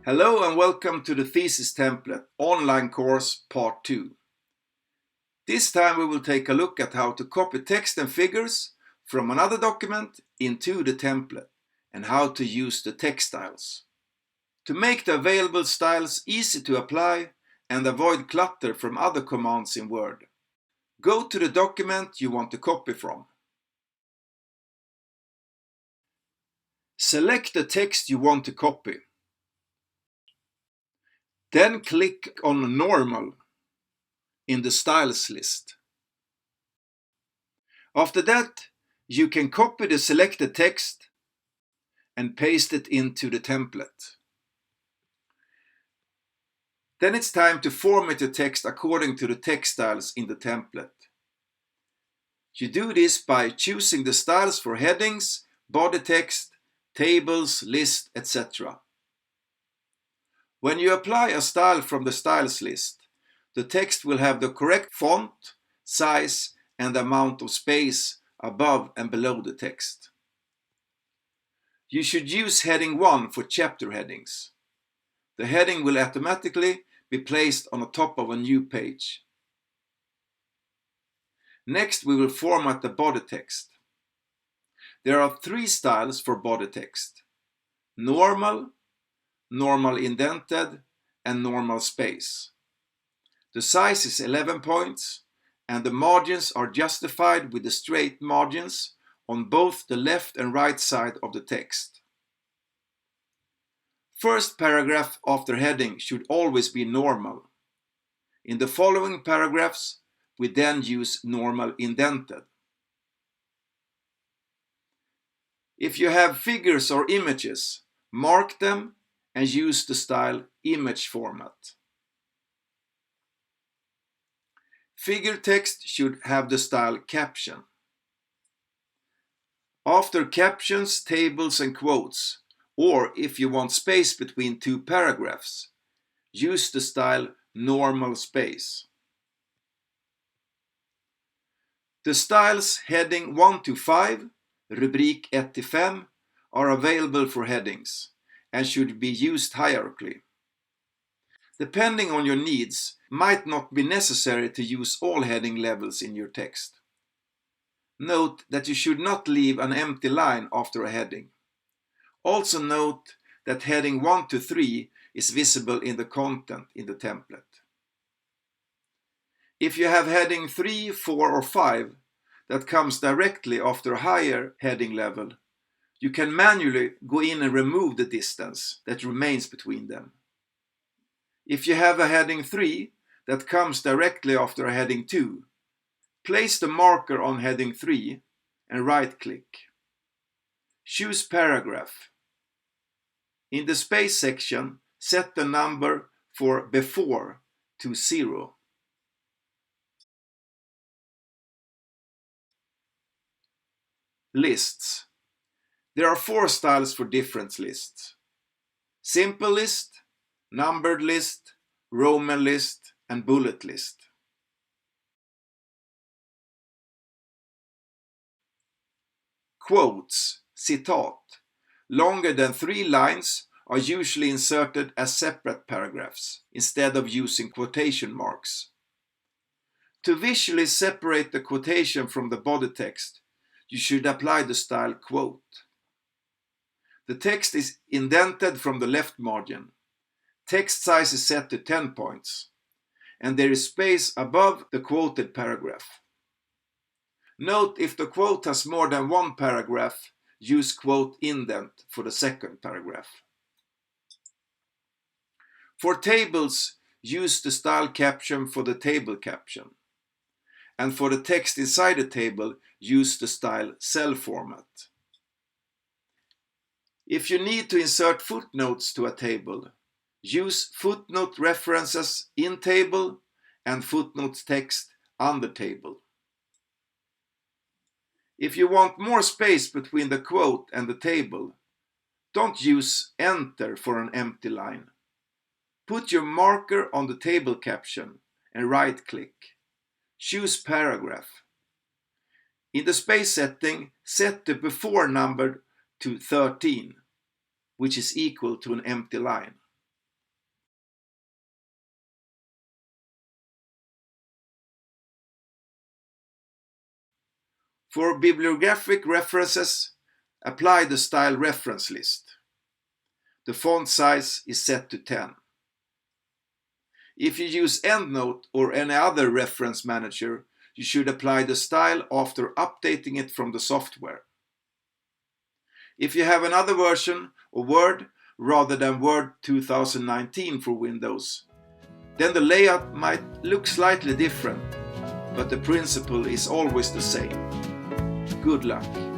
Hello and welcome to the Thesis Template online course part 2. This time we will take a look at how to copy text and figures from another document into the template and how to use the text styles. To make the available styles easy to apply and avoid clutter from other commands in Word, go to the document you want to copy from. Select the text you want to copy. Then click on Normal in the Styles list. After that, you can copy the selected text and paste it into the template. Then it's time to format the text according to the text styles in the template. You do this by choosing the styles for headings, body text, tables, list, etc. When you apply a style from the styles list, the text will have the correct font, size, and amount of space above and below the text. You should use heading 1 for chapter headings. The heading will automatically be placed on the top of a new page. Next, we will format the body text. There are 3 styles for body text: normal, normal indented, and normal space. The size is 11 points, and the margins are justified with the straight margins on both the left and right side of the text. First paragraph after heading should always be normal. In the following paragraphs, we then use normal indented. If you have figures or images, mark them and use the style image format. Figure text should have the style caption. After captions, tables and quotes, or if you want space between 2 paragraphs, use the style normal space. The styles heading 1 to 5, rubrik 1 till 5 are available for headings and should be used hierarchically. Depending on your needs, might not be necessary to use all heading levels in your text. Note that you should not leave an empty line after a heading. Also note that heading 1 to 3 is visible in the content in the template. If you have heading 3, 4 or 5 that comes directly after a higher heading level, you can manually go in and remove the distance that remains between them. If you have a heading 3 that comes directly after a heading 2, place the marker on heading 3 and right-click. Choose paragraph. In the space section, set the number for before to 0. Lists. There are 4 styles for different lists: simple list, numbered list, Roman list, and bullet list. Quotes, citat, longer than 3 lines are usually inserted as separate paragraphs instead of using quotation marks. To visually separate the quotation from the body text, you should apply the style quote. The text is indented from the left margin. Text size is set to 10 points, and there is space above the quoted paragraph. Note if the quote has more than 1 paragraph, use quote indent for the second paragraph. For tables, use the style caption for the table caption. And for the text inside the table, use the style cell format. If you need to insert footnotes to a table, use footnote references in table and footnotes text under table. If you want more space between the quote and the table, don't use enter for an empty line. Put your marker on the table caption and right-click. Choose paragraph. In the space setting, set the before number to 13, which is equal to an empty line. For bibliographic references, apply the style reference list. The font size is set to 10. If you use EndNote or any other reference manager, you should apply the style after updating it from the software. If you have another version of Word rather than Word 2019 for Windows, then the layout might look slightly different, but the principle is always the same. Good luck!